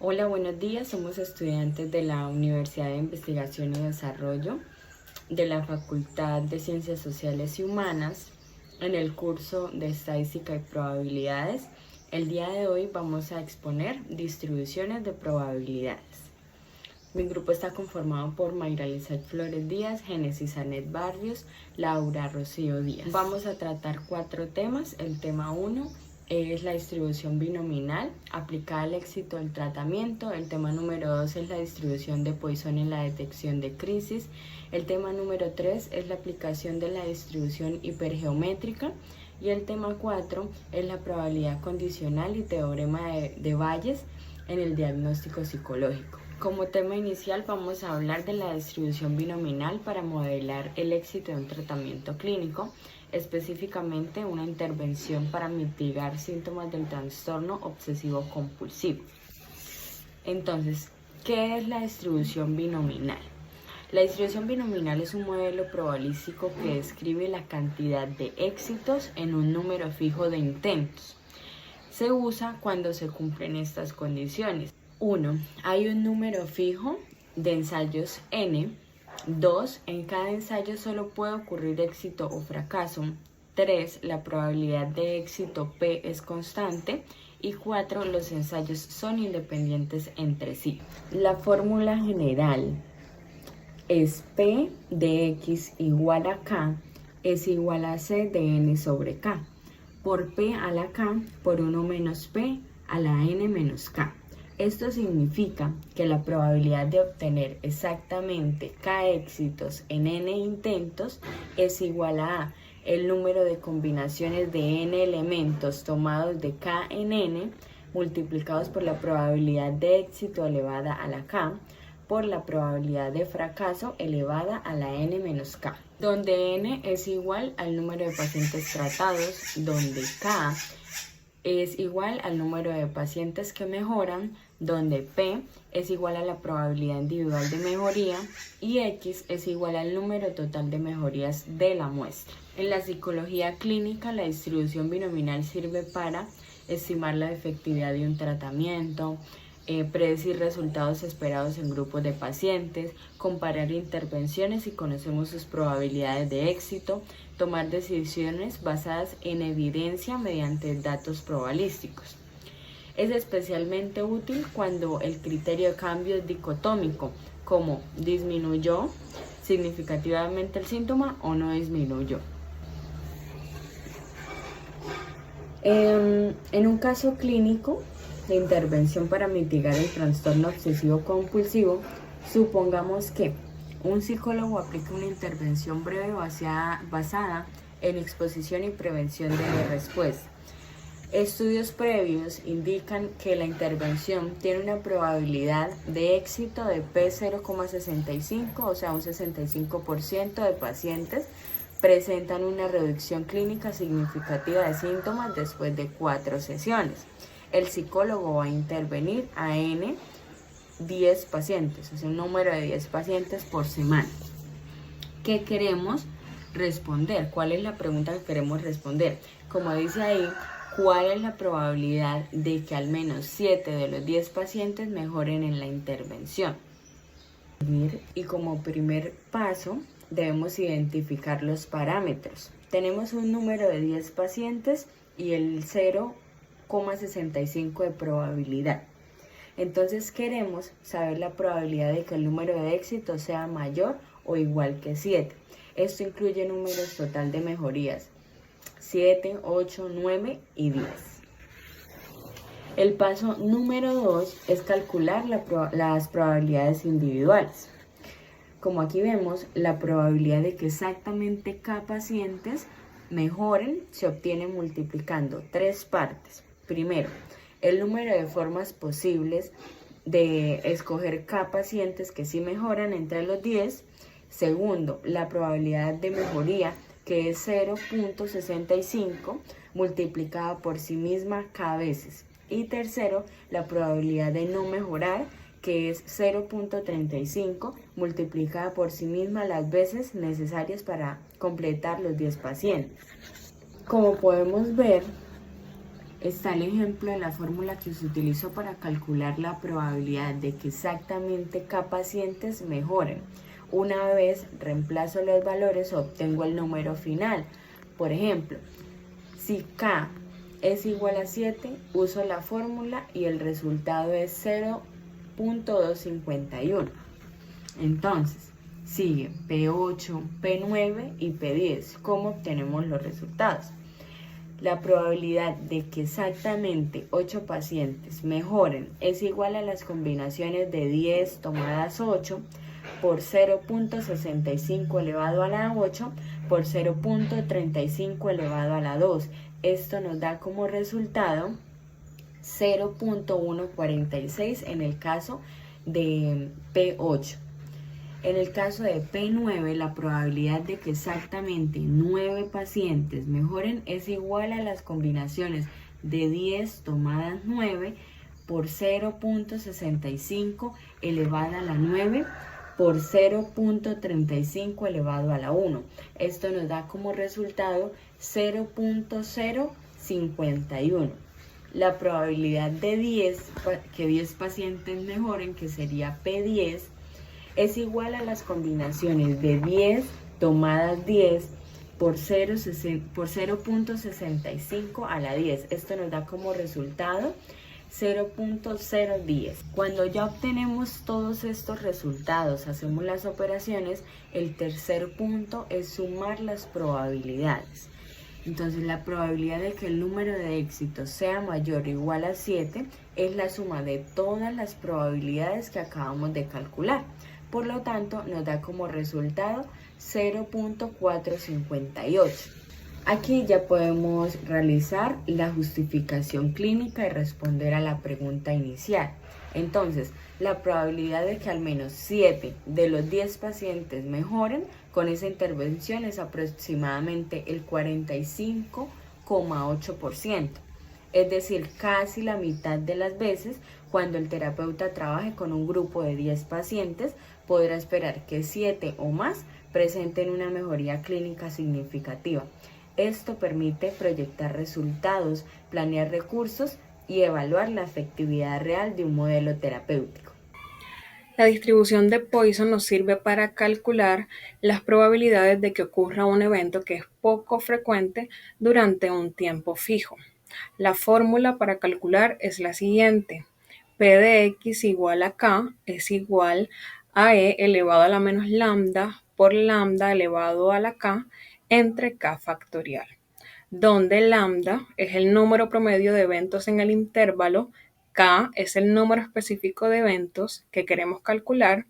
Hola, buenos días. Somos estudiantes de la Universidad de Investigación y Desarrollo de la Facultad de Ciencias Sociales y Humanas en el curso de Estadística y Probabilidades. El día de hoy vamos a exponer distribuciones de probabilidades. Mi grupo está conformado por Mayra Lizeth Flores Díaz, Génesis Anet Barrios, Laura Rocío Díaz. Vamos a tratar 4 temas. El tema 1 es la distribución binominal aplicada al éxito del tratamiento. El tema número 2 es la distribución de Poisson en la detección de crisis. El tema número 3 es la aplicación de la distribución hipergeométrica. Y el tema 4 es la probabilidad condicional y teorema de Bayes en el diagnóstico psicológico. Como tema inicial vamos a hablar de la distribución binominal para modelar el éxito de un tratamiento clínico, específicamente una intervención para mitigar síntomas del trastorno obsesivo compulsivo. Entonces, ¿qué es la distribución binominal? La distribución binominal es un modelo probabilístico que describe la cantidad de éxitos en un número fijo de intentos. Se usa cuando se cumplen estas condiciones. 1. Hay un número fijo de ensayos n. 2. En cada ensayo solo puede ocurrir éxito o fracaso. 3. La probabilidad de éxito P es constante. Y 4. Los ensayos son independientes entre sí. La fórmula general es P de X igual a K es igual a C de N sobre K. Por P a la K por 1 menos P a la N menos K. Esto significa que la probabilidad de obtener exactamente K éxitos en N intentos es igual a el número de combinaciones de N elementos tomados de K en N multiplicados por la probabilidad de éxito elevada a la K por la probabilidad de fracaso elevada a la N menos K, donde N es igual al número de pacientes tratados, donde K es igual al número de pacientes que mejoran, donde P es igual a la probabilidad individual de mejoría y X es igual al número total de mejorías de la muestra. En la psicología clínica, la distribución binominal sirve para estimar la efectividad de un tratamiento, predecir resultados esperados en grupos de pacientes, comparar intervenciones y conocemos sus probabilidades de éxito, tomar decisiones basadas en evidencia mediante datos probabilísticos. Es especialmente útil cuando el criterio de cambio es dicotómico, como disminuyó significativamente el síntoma o no disminuyó. En un caso clínico de intervención para mitigar el trastorno obsesivo compulsivo, supongamos que un psicólogo aplica una intervención breve basada en exposición y prevención de respuesta. Estudios previos indican que la intervención tiene una probabilidad de éxito de P0,65, o sea, un 65% de pacientes presentan una reducción clínica significativa de síntomas después de 4 sesiones. El psicólogo va a intervenir a N 10 pacientes, o sea, un número de 10 pacientes por semana. ¿Qué queremos responder? ¿Cuál es la pregunta que queremos responder? Como dice ahí, ¿cuál es la probabilidad de que al menos 7 de los 10 pacientes mejoren en la intervención? Y como primer paso, debemos identificar los parámetros. Tenemos un número de 10 pacientes y el 0,65 de probabilidad. Entonces queremos saber la probabilidad de que el número de éxito sea mayor o igual que 7. Esto incluye números total de mejorías, 7, 8, 9 y 10. El paso número 2 es calcular las probabilidades individuales. Como aquí vemos, la probabilidad de que exactamente K pacientes mejoren se obtiene multiplicando 3 partes. Primero, el número de formas posibles de escoger K pacientes que sí mejoran entre los 10. Segundo, la probabilidad de mejoría, que es 0,65 multiplicada por sí misma K veces. Y tercero, la probabilidad de no mejorar, que es 0,35 multiplicada por sí misma las veces necesarias para completar los 10 pacientes. Como podemos ver, Está el ejemplo de la fórmula que se utilizó para calcular la probabilidad de que exactamente K pacientes mejoren. Una vez reemplazo los valores, obtengo el número final. Por ejemplo, si K es igual a 7, uso la fórmula y el resultado es 0.251. Entonces, sigue P8, P9 y P10. ¿Cómo obtenemos los resultados? La probabilidad de que exactamente 8 pacientes mejoren es igual a las combinaciones de 10 tomadas 8 por 0.65 elevado a la 8 por 0.35 elevado a la 2. Esto nos da como resultado 0.146 en el caso de P8. En el caso de P9, la probabilidad de que exactamente 9 pacientes mejoren es igual a las combinaciones de 10 tomadas 9 por 0.65 elevada a la 9 por 0.35 elevado a la 1. Esto nos da como resultado 0.051. La probabilidad de que 10 pacientes mejoren, que sería P10, es igual a las combinaciones de 10 tomadas 10 por 0.65 a la 10. Esto nos da como resultado 0.010. Cuando ya obtenemos todos estos resultados, hacemos las operaciones, el tercer punto es sumar las probabilidades. Entonces la probabilidad de que el número de éxitos sea mayor o igual a 7 es la suma de todas las probabilidades que acabamos de calcular. Por lo tanto, nos da como resultado 0.458. Aquí ya podemos realizar la justificación clínica y responder a la pregunta inicial. Entonces, la probabilidad de que al menos 7 de los 10 pacientes mejoren con esa intervención es aproximadamente el 45,8%. Es decir, casi la mitad de las veces, cuando el terapeuta trabaje con un grupo de 10 pacientes, podrá esperar que 7 o más presenten una mejoría clínica significativa. Esto permite proyectar resultados, planear recursos y evaluar la efectividad real de un modelo terapéutico. La distribución de Poisson nos sirve para calcular las probabilidades de que ocurra un evento que es poco frecuente durante un tiempo fijo. La fórmula para calcular es la siguiente. P de X igual a K es igual a E elevado a la menos lambda por lambda elevado a la K entre K factorial, donde lambda es el número promedio de eventos en el intervalo, K es el número específico de eventos que queremos calcular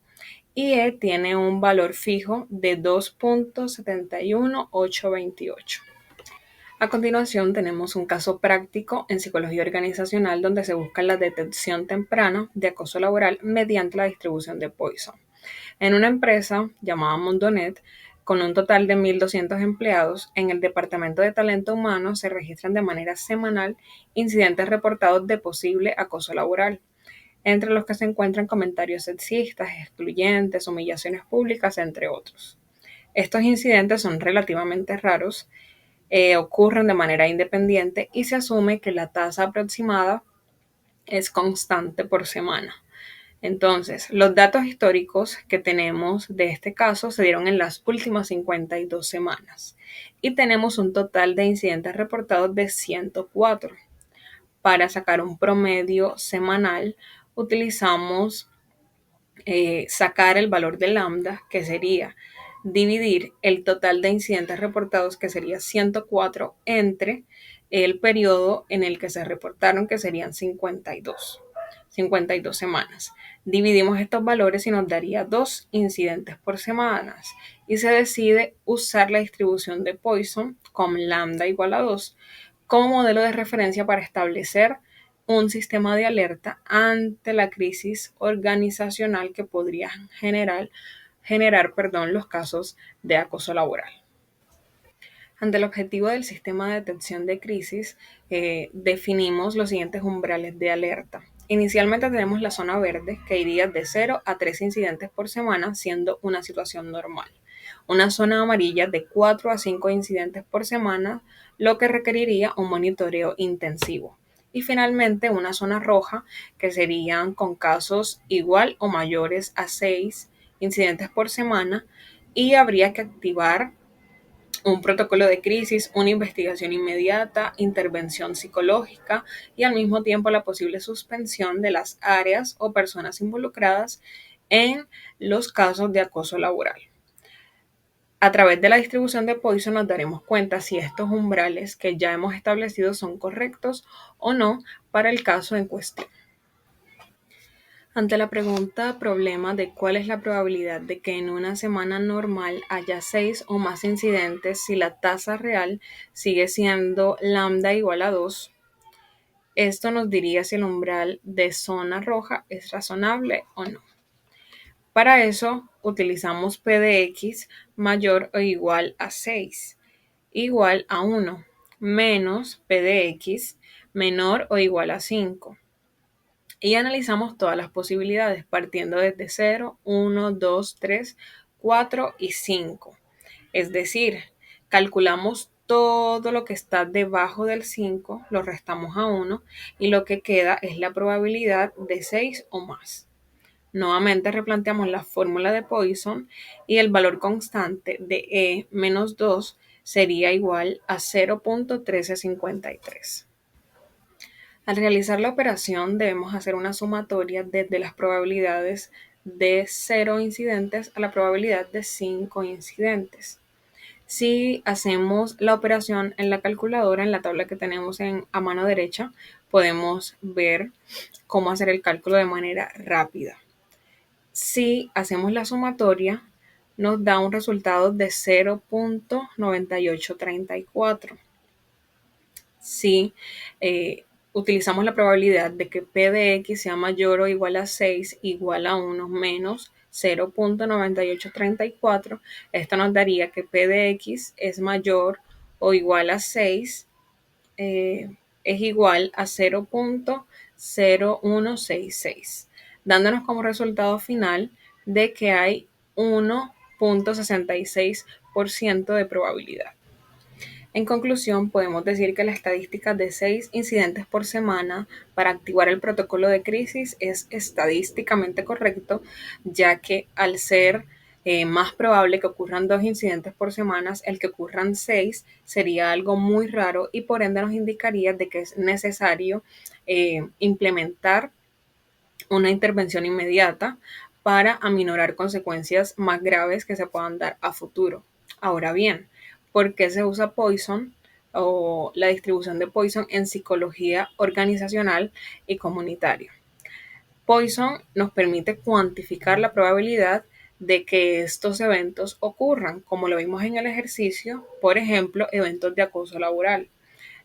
y E tiene un valor fijo de 2.71828. A continuación tenemos un caso práctico en psicología organizacional donde se busca la detección temprana de acoso laboral mediante la distribución de Poisson. En una empresa llamada Mondonet, con un total de 1.200 empleados, en el Departamento de Talento Humano se registran de manera semanal incidentes reportados de posible acoso laboral, entre los que se encuentran comentarios sexistas, excluyentes, humillaciones públicas, entre otros. Estos incidentes son relativamente raros, ocurren de manera independiente y se asume que la tasa aproximada es constante por semana. Entonces, los datos históricos que tenemos de este caso se dieron en las últimas 52 semanas y tenemos un total de incidentes reportados de 104. Para sacar un promedio semanal, utilizamos sacar el valor de lambda, que sería dividir el total de incidentes reportados, que sería 104, entre el periodo en el que se reportaron, que serían 52 semanas. Dividimos estos valores y nos daría 2 incidentes por semana. Y se decide usar la distribución de Poisson con lambda igual a 2 como modelo de referencia para establecer un sistema de alerta ante la crisis organizacional que podría generar los casos de acoso laboral. Ante el objetivo del sistema de detección de crisis, definimos los siguientes umbrales de alerta. Inicialmente tenemos la zona verde, que iría de 0 a 3 incidentes por semana, siendo una situación normal. una zona amarilla de 4 a 5 incidentes por semana, lo que requeriría un monitoreo intensivo. Y finalmente una zona roja, que serían con casos igual o mayores a 6 incidentes por semana, y habría que activar un protocolo de crisis, una investigación inmediata, intervención psicológica y al mismo tiempo la posible suspensión de las áreas o personas involucradas en los casos de acoso laboral. A través de la distribución de Poisson nos daremos cuenta si estos umbrales que ya hemos establecido son correctos o no para el caso en cuestión. Ante la pregunta problema de cuál es la probabilidad de que en una semana normal haya 6 o más incidentes si la tasa real sigue siendo lambda igual a 2, esto nos diría si el umbral de zona roja es razonable o no. Para eso utilizamos P de X mayor o igual a 6, igual a 1, menos P de X menor o igual a 5. Y analizamos todas las posibilidades partiendo desde 0, 1, 2, 3, 4 y 5. Es decir, calculamos todo lo que está debajo del 5, lo restamos a 1 y lo que queda es la probabilidad de 6 o más. Nuevamente replanteamos la fórmula de Poisson y el valor constante de E menos 2 sería igual a 0.1353. Al realizar la operación debemos hacer una sumatoria desde las probabilidades de 0 incidentes a la probabilidad de 5 incidentes. Si hacemos la operación en la calculadora, en la tabla que tenemos a mano derecha, podemos ver cómo hacer el cálculo de manera rápida. Si hacemos la sumatoria, nos da un resultado de 0.9834. Si utilizamos la probabilidad de que P de X sea mayor o igual a 6 igual a 1 menos 0.9834, esto nos daría que P de X es mayor o igual a 6, es igual a 0.0166, dándonos como resultado final de que hay 1.66% de probabilidad. En conclusión, podemos decir que la estadística de 6 incidentes por semana para activar el protocolo de crisis es estadísticamente correcto, ya que al ser más probable que ocurran 2 incidentes por semana, el que ocurran 6 sería algo muy raro y por ende nos indicaría de que es necesario implementar una intervención inmediata para aminorar consecuencias más graves que se puedan dar a futuro. Ahora bien, ¿por qué se usa Poisson o la distribución de Poisson en psicología organizacional y comunitaria? Poisson nos permite cuantificar la probabilidad de que estos eventos ocurran, como lo vimos en el ejercicio, por ejemplo, eventos de acoso laboral.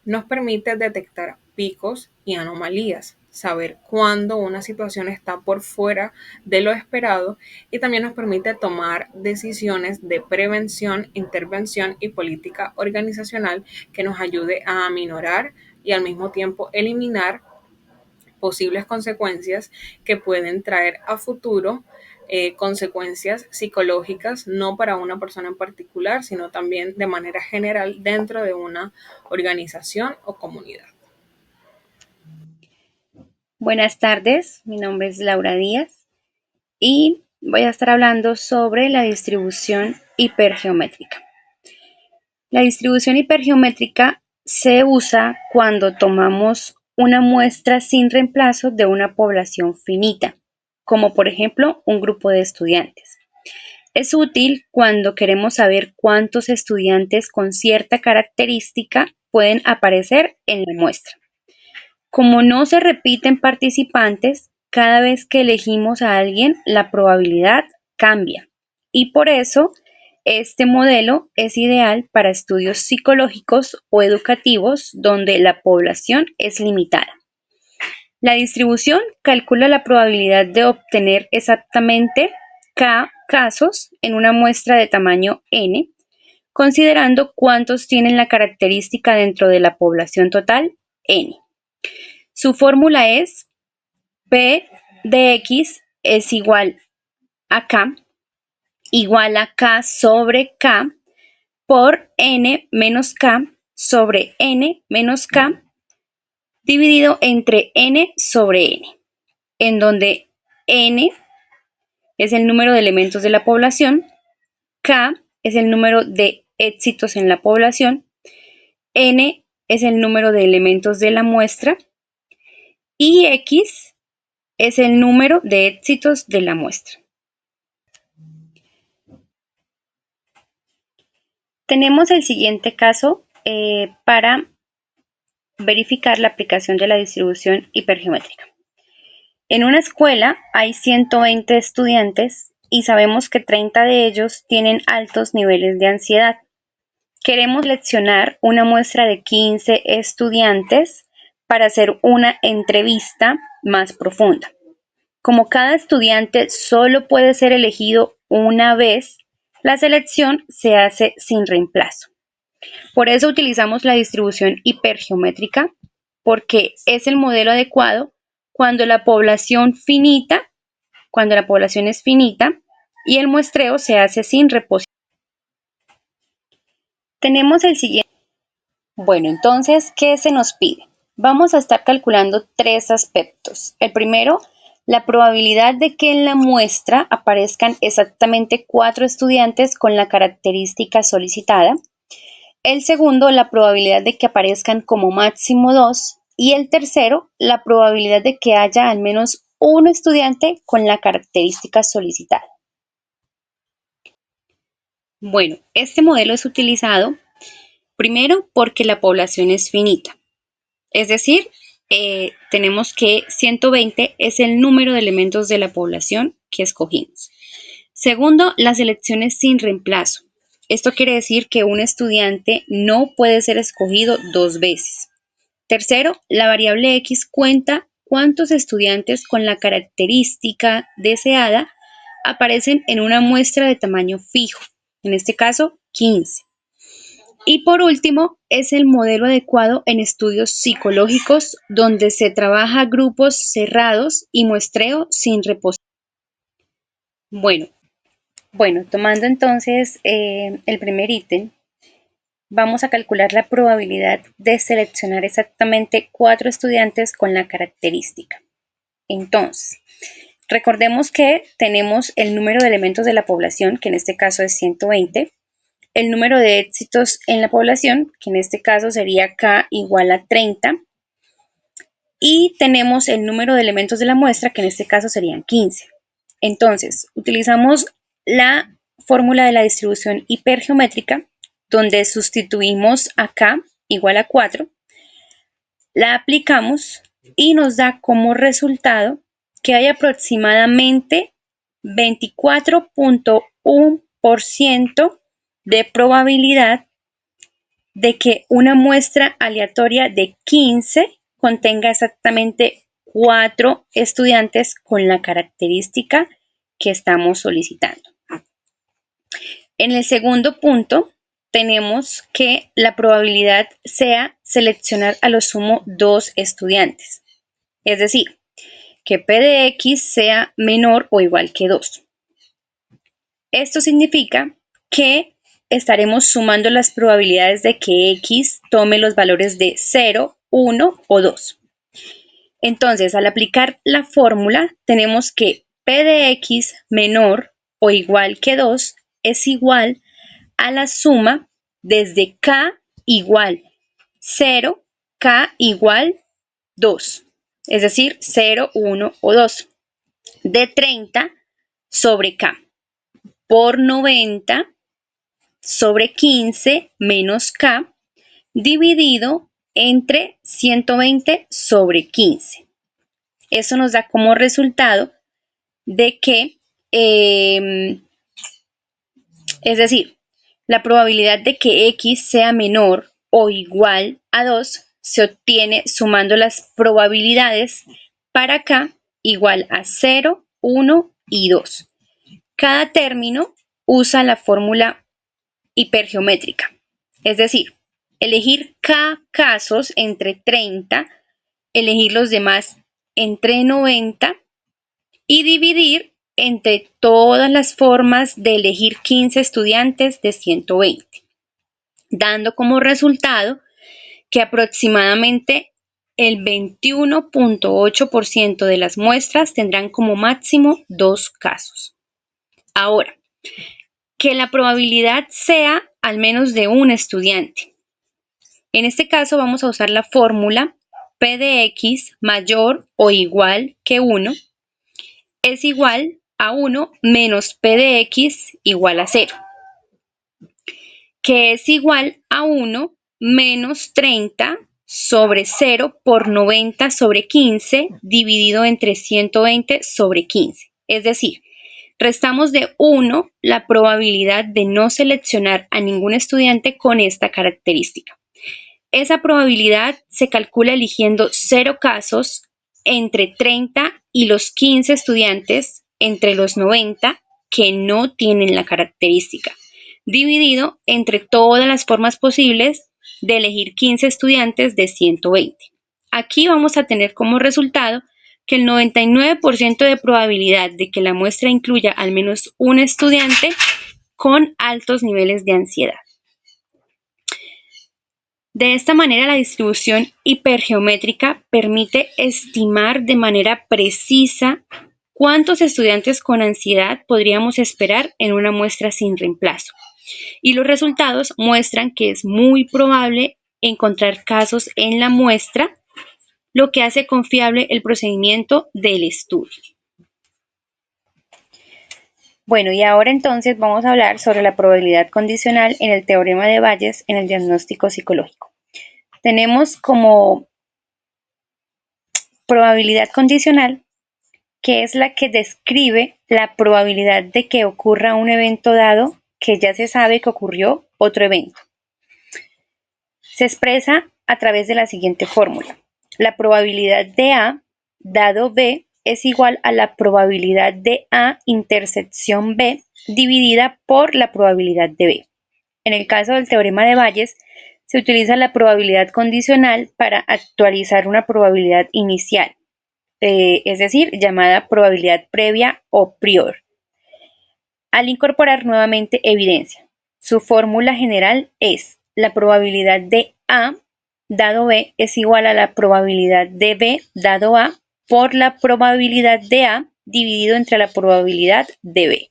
Nos permite detectar picos y anomalías, saber cuándo una situación está por fuera de lo esperado y también nos permite tomar decisiones de prevención, intervención y política organizacional que nos ayude a aminorar y al mismo tiempo eliminar posibles consecuencias que pueden traer a futuro consecuencias psicológicas, no para una persona en particular, sino también de manera general dentro de una organización o comunidad. Buenas tardes, mi nombre es Laura Díaz y voy a estar hablando sobre la distribución hipergeométrica. La distribución hipergeométrica se usa cuando tomamos una muestra sin reemplazo de una población finita, como por ejemplo un grupo de estudiantes. Es útil cuando queremos saber cuántos estudiantes con cierta característica pueden aparecer en la muestra. Como no se repiten participantes, cada vez que elegimos a alguien, la probabilidad cambia. Y por eso, este modelo es ideal para estudios psicológicos o educativos donde la población es limitada. La distribución calcula la probabilidad de obtener exactamente K casos en una muestra de tamaño n, considerando cuántos tienen la característica dentro de la población total n. Su fórmula es P de X es igual a K, igual a K sobre K por N menos K sobre N menos K dividido entre N sobre N, en donde N es el número de elementos de la población, K es el número de éxitos en la población, N es el número de elementos de la muestra y X es el número de éxitos de la muestra. Tenemos el siguiente caso para verificar la aplicación de la distribución hipergeométrica. En una escuela hay 120 estudiantes y sabemos que 30 de ellos tienen altos niveles de ansiedad. Queremos seleccionar una muestra de 15 estudiantes para hacer una entrevista más profunda. Como cada estudiante solo puede ser elegido una vez, la selección se hace sin reemplazo. Por eso utilizamos la distribución hipergeométrica, porque es el modelo adecuado cuando la población es finita y el muestreo se hace sin reposición. Tenemos el siguiente. Bueno, entonces, ¿qué se nos pide? Vamos a estar calculando tres aspectos. El primero, la probabilidad de que en la muestra aparezcan exactamente 4 estudiantes con la característica solicitada. El segundo, la probabilidad de que aparezcan como máximo 2. Y el tercero, la probabilidad de que haya al menos un estudiante con la característica solicitada. Bueno, este modelo es utilizado primero porque la población es finita. Es decir, tenemos que 120 es el número de elementos de la población que escogimos. Segundo, la selección es sin reemplazo. Esto quiere decir que un estudiante no puede ser escogido 2 veces. Tercero, la variable X cuenta cuántos estudiantes con la característica deseada aparecen en una muestra de tamaño fijo, en este caso 15. Y por último, es el modelo adecuado en estudios psicológicos donde se trabaja grupos cerrados y muestreo sin reposición. Bueno, tomando entonces el primer ítem, vamos a calcular la probabilidad de seleccionar exactamente 4 estudiantes con la característica. Entonces, recordemos que tenemos el número de elementos de la población, que en este caso es 120, el número de éxitos en la población, que en este caso sería K igual a 30, y tenemos el número de elementos de la muestra, que en este caso serían 15. Entonces, utilizamos la fórmula de la distribución hipergeométrica, donde sustituimos a K igual a 4, la aplicamos y nos da como resultado que hay aproximadamente 24.1% de probabilidad de que una muestra aleatoria de 15 contenga exactamente 4 estudiantes con la característica que estamos solicitando. En el segundo punto, tenemos que la probabilidad sea seleccionar a lo sumo 2 estudiantes. Es decir, que P de X sea menor o igual que 2. Esto significa que estaremos sumando las probabilidades de que X tome los valores de 0, 1 o 2. Entonces, al aplicar la fórmula, tenemos que P de X menor o igual que 2 es igual a la suma desde K igual 0, K igual 2, es decir, 0, 1 o 2, de 30 sobre K por 90 sobre 15 menos K dividido entre 120 sobre 15. Eso nos da como resultado de que, es decir, la probabilidad de que X sea menor o igual a 2 se obtiene sumando las probabilidades para K igual a 0, 1 y 2. Cada término usa la fórmula hipergeométrica, es decir, elegir K casos entre 30, elegir los demás entre 90 y dividir entre todas las formas de elegir 15 estudiantes de 120, dando como resultado que aproximadamente el 21.8% de las muestras tendrán como máximo 2 casos. Ahora, que la probabilidad sea al menos de un estudiante. En este caso vamos a usar la fórmula P de X mayor o igual que 1 es igual a 1 menos P de X igual a 0, que es igual a 1 menos 30 sobre 0 por 90 sobre 15 dividido entre 120 sobre 15. Es decir, restamos de 1 la probabilidad de no seleccionar a ningún estudiante con esta característica. Esa probabilidad se calcula eligiendo 0 casos entre 30 y los 15 estudiantes entre los 90 que no tienen la característica, dividido entre todas las formas posibles de elegir 15 estudiantes de 120. Aquí vamos a tener como resultado que el 99% de probabilidad de que la muestra incluya al menos un estudiante con altos niveles de ansiedad. De esta manera, la distribución hipergeométrica permite estimar de manera precisa cuántos estudiantes con ansiedad podríamos esperar en una muestra sin reemplazo. Y los resultados muestran que es muy probable encontrar casos en la muestra, lo que hace confiable el procedimiento del estudio. Bueno, y ahora entonces vamos a hablar sobre la probabilidad condicional en el teorema de Bayes en el diagnóstico psicológico. Tenemos como probabilidad condicional, que es la que describe la probabilidad de que ocurra un evento dado que ya se sabe que ocurrió otro evento. Se expresa a través de la siguiente fórmula. La probabilidad de A dado B es igual a la probabilidad de A intersección B dividida por la probabilidad de B. En el caso del teorema de Bayes, se utiliza la probabilidad condicional para actualizar una probabilidad inicial, es decir, llamada probabilidad previa o prior, al incorporar nuevamente evidencia. Su fórmula general es la probabilidad de A dado B es igual a la probabilidad de B dado A por la probabilidad de A dividido entre la probabilidad de B.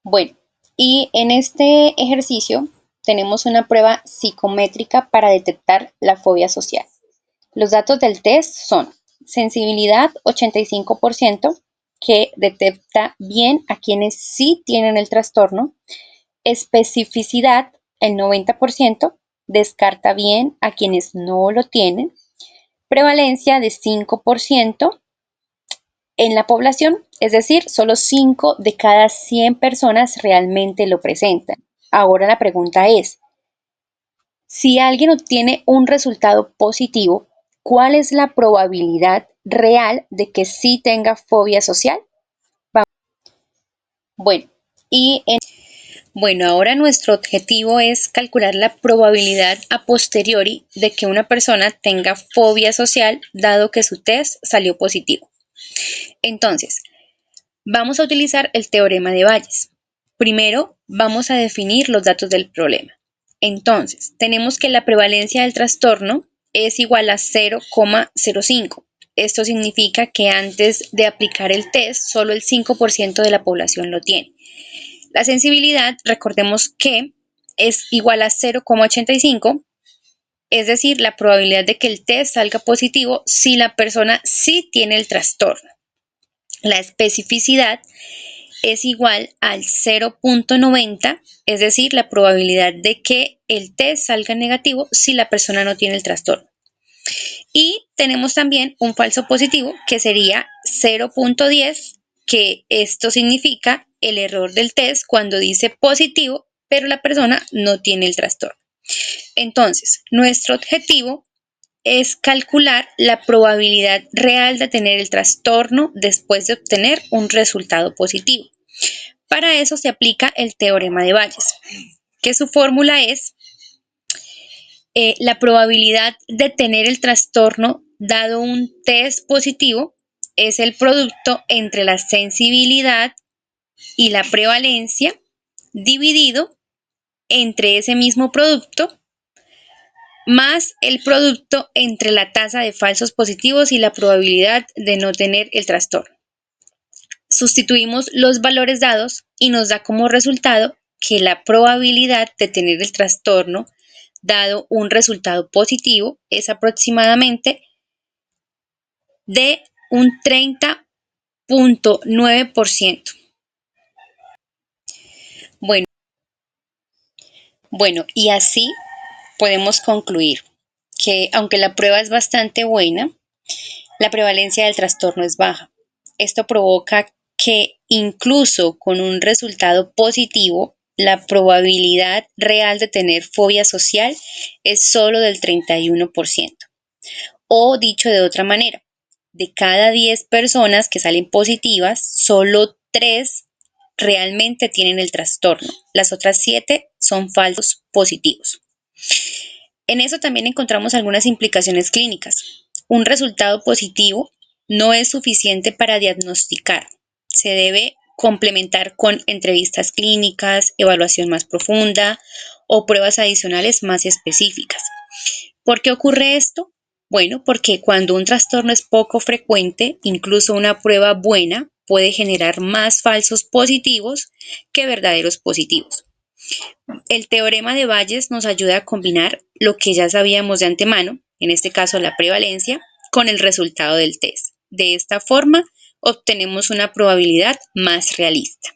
Bueno, y en este ejercicio tenemos una prueba psicométrica para detectar la fobia social. Los datos del test son sensibilidad 85%, que detecta bien a quienes sí tienen el trastorno, especificidad el 90%, descarta bien a quienes no lo tienen, prevalencia de 5% en la población, es decir, solo 5 de cada 100 personas realmente lo presentan. Ahora la pregunta es, si alguien obtiene un resultado positivo, ¿cuál es la probabilidad real de que sí tenga fobia social? Bueno, ahora nuestro objetivo es calcular la probabilidad a posteriori de que una persona tenga fobia social, dado que su test salió positivo. Entonces, vamos a utilizar el teorema de Bayes. Primero, vamos a definir los datos del problema. Entonces, tenemos que la prevalencia del trastorno es igual a 0,05. Esto significa que antes de aplicar el test, solo el 5% de la población lo tiene. La sensibilidad, recordemos que es igual a 0,85, es decir, la probabilidad de que el test salga positivo si la persona sí tiene el trastorno. La especificidad es igual al 0,90, es decir, la probabilidad de que el test salga negativo si la persona no tiene el trastorno. Y tenemos también un falso positivo que sería 0,10, que esto significa el error del test cuando dice positivo, pero la persona no tiene el trastorno. Entonces, nuestro objetivo es calcular la probabilidad real de tener el trastorno después de obtener un resultado positivo. Para eso se aplica el teorema de Bayes, que su fórmula es la probabilidad de tener el trastorno dado un test positivo es el producto entre la sensibilidad y la prevalencia dividido entre ese mismo producto más el producto entre la tasa de falsos positivos y la probabilidad de no tener el trastorno. Sustituimos los valores dados y nos da como resultado que la probabilidad de tener el trastorno dado un resultado positivo es aproximadamente de un 30.9%. Bueno, y así podemos concluir que aunque la prueba es bastante buena, la prevalencia del trastorno es baja. Esto provoca que incluso con un resultado positivo, la probabilidad real de tener fobia social es solo del 31%. O dicho de otra manera, de cada 10 personas que salen positivas, solo 3 realmente tienen el trastorno. Las otras 7 son falsos positivos. En eso también encontramos algunas implicaciones clínicas. Un resultado positivo no es suficiente para diagnosticar. Se debe complementar con entrevistas clínicas, evaluación más profunda o pruebas adicionales más específicas. ¿Por qué ocurre esto? Bueno, porque cuando un trastorno es poco frecuente, incluso una prueba buena puede generar más falsos positivos que verdaderos positivos. El teorema de Bayes nos ayuda a combinar lo que ya sabíamos de antemano, en este caso la prevalencia, con el resultado del test. De esta forma, obtenemos una probabilidad más realista.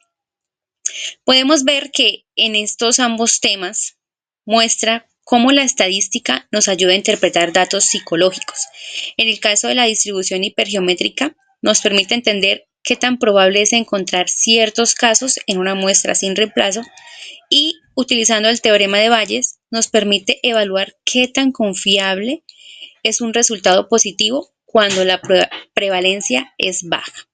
Podemos ver que en estos ambos temas muestra cómo la estadística nos ayuda a interpretar datos psicológicos. En el caso de la distribución hipergeométrica, nos permite entender qué tan probable es encontrar ciertos casos en una muestra sin reemplazo y, utilizando el teorema de Bayes, nos permite evaluar qué tan confiable es un resultado positivo cuando la prevalencia es baja.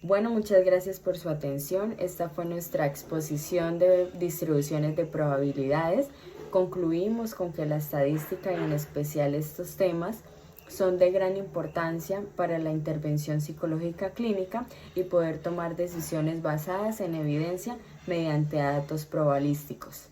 Bueno, muchas gracias por su atención. Esta fue nuestra exposición de distribuciones de probabilidades. Concluimos con que la estadística y en especial estos temas son de gran importancia para la intervención psicológica clínica y poder tomar decisiones basadas en evidencia mediante datos probabilísticos.